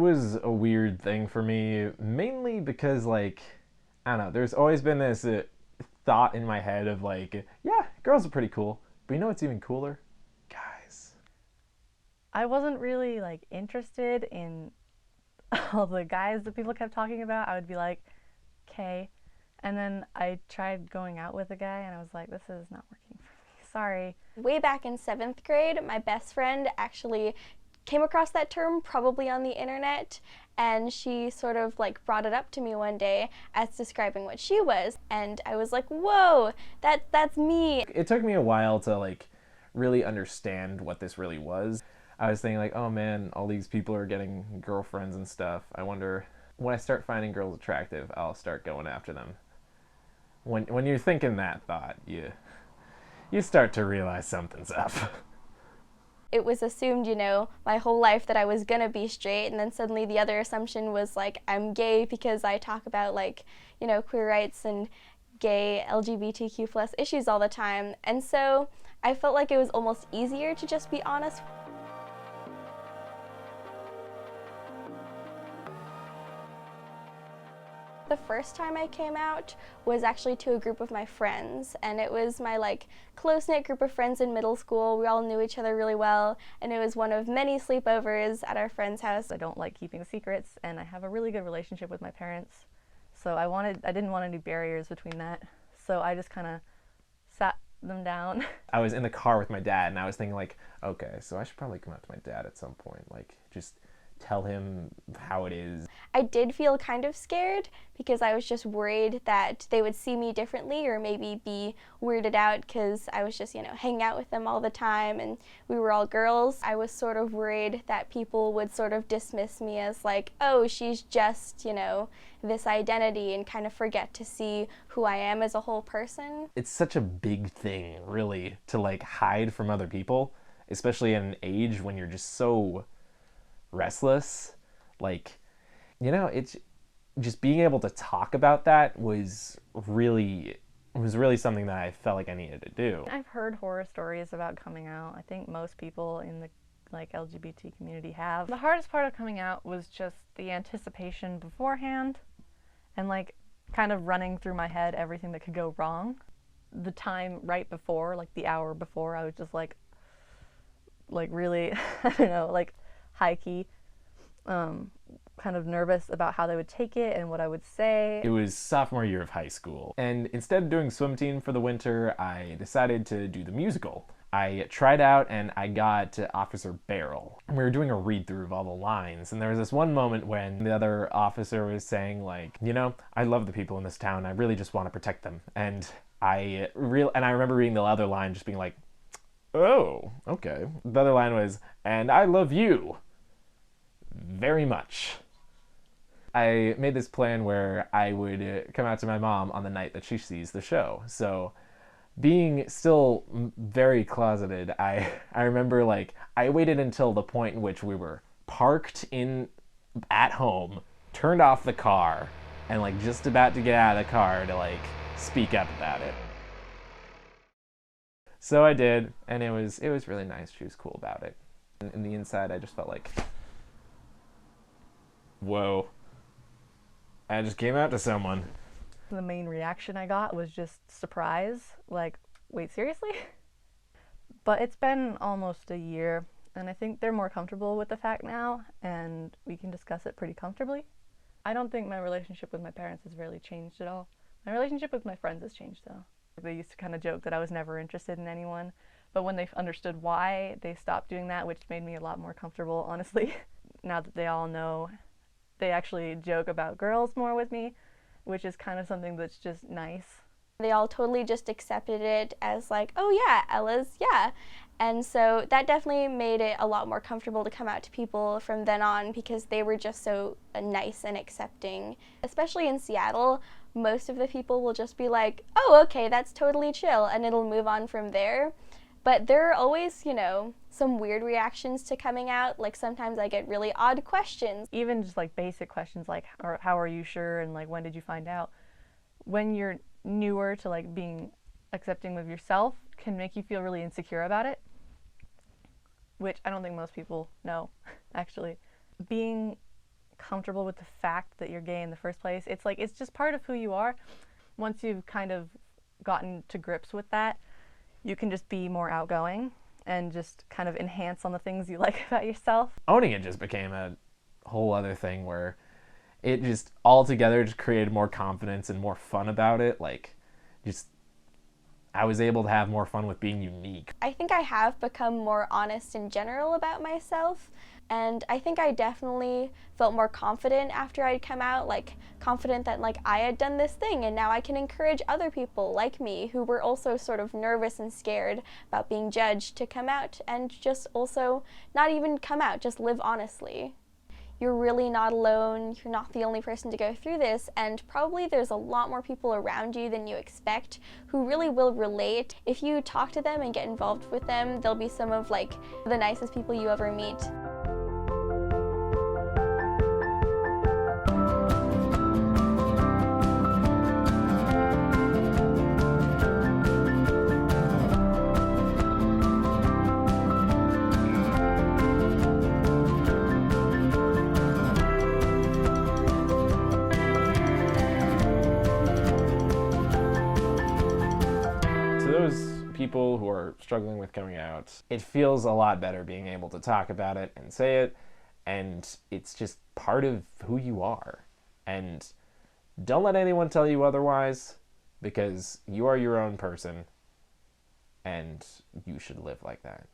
was a weird thing for me, mainly because, like, I don't know, there's always been this thought in my head of, like, yeah, girls are pretty cool. But you know what's even cooler? Guys. I wasn't really like interested in all the guys that people kept talking about. I would be like, okay. And then I tried going out with a guy and I was like, this is not working for me. Sorry. Way back in 7th grade, my best friend actually came across that term probably on the internet, and she sort of like brought it up to me one day as describing what she was, and I was like, whoa, that's me. It took me a while to, like, really understand what this really was. I was thinking, like, oh man, all these people are getting girlfriends and stuff. I wonder, when I start finding girls attractive, I'll start going after them. When you're thinking that thought, you start to realize something's up. It was assumed, my whole life that I was gonna be straight, and then suddenly the other assumption was like I'm gay because I talk about like, queer rights and gay LGBTQ plus issues all the time. And so I felt like it was almost easier to just be honest. The first time I came out was actually to a group of my friends, and it was my like close-knit group of friends in middle school. We all knew each other really well, and it was one of many sleepovers at our friend's house. I don't like keeping secrets, and I have a really good relationship with my parents. So I didn't want any barriers between that. So I just kind of sat them down. I was in the car with my dad, and I was thinking, like, okay, so I should probably come out to my dad at some point. Like, just tell him how it is. I did feel kind of scared because I was just worried that they would see me differently or maybe be weirded out because I was just, hanging out with them all the time and we were all girls. I was sort of worried that people would sort of dismiss me as like, oh, she's just, this identity, and kind of forget to see who I am as a whole person. It's such a big thing, really, to, like, hide from other people, especially at an age when you're just so restless. Like, it's just being able to talk about that was really something that I felt like I needed to do. I've heard horror stories about coming out. I think most people in the like LGBT community have. The hardest part of coming out was just the anticipation beforehand and like kind of running through my head everything that could go wrong. The time right before, like the hour before, I was just like really, I don't know, like high key, kind of nervous about how they would take it and what I would say. It was sophomore year of high school, and instead of doing swim team for the winter, I decided to do the musical. I tried out and I got Officer Barrel. We were doing a read-through of all the lines, and there was this one moment when the other officer was saying, like, I love the people in this town. I really just want to protect them. And I remember reading the other line just being like, oh, okay. The other line was, and I love you very much. I made this plan where I would come out to my mom on the night that she sees the show. So being still very closeted, I remember, like, I waited until the point in which we were parked at home, turned off the car, and, like, just about to get out of the car to, like, speak up about it. So I did, and it was really nice. She was cool about it. In the inside, I just felt like, whoa, I just came out to someone. The main reaction I got was just surprise, like, wait, seriously? But it's been almost a year, and I think they're more comfortable with the fact now, and we can discuss it pretty comfortably. I don't think my relationship with my parents has really changed at all. My relationship with my friends has changed, though. They used to kind of joke that I was never interested in anyone, but when they understood why, they stopped doing that, which made me a lot more comfortable, honestly. Now that they all know, they actually joke about girls more with me, which is kind of something that's just nice. They all totally just accepted it as like, oh yeah, Ella's, yeah. And so that definitely made it a lot more comfortable to come out to people from then on because they were just so nice and accepting. Especially in Seattle, most of the people will just be like, oh, okay, that's totally chill, and it'll move on from there. But there are always, some weird reactions to coming out. Like sometimes I get really odd questions. Even just like basic questions like, how are you sure, and like, when did you find out? When you're newer to like being accepting of yourself can make you feel really insecure about it, which I don't think most people know, actually. Being comfortable with the fact that you're gay in the first place. It's like it's just part of who you are. Once you've kind of gotten to grips with that, you can just be more outgoing and just kind of enhance on the things you like about yourself. Owning it just became a whole other thing where it just altogether just created more confidence and more fun about it. Like, just I was able to have more fun with being unique. I think I have become more honest in general about myself, and I think I definitely felt more confident after I'd come out, like confident that like I had done this thing and now I can encourage other people like me who were also sort of nervous and scared about being judged to come out and just also not even come out, just live honestly. You're really not alone, you're not the only person to go through this, and probably there's a lot more people around you than you expect who really will relate. If you talk to them and get involved with them, they'll be some of like the nicest people you ever meet. To those people who are struggling with coming out, it feels a lot better being able to talk about it and say it, and it's just part of who you are. And don't let anyone tell you otherwise, because you are your own person, and you should live like that.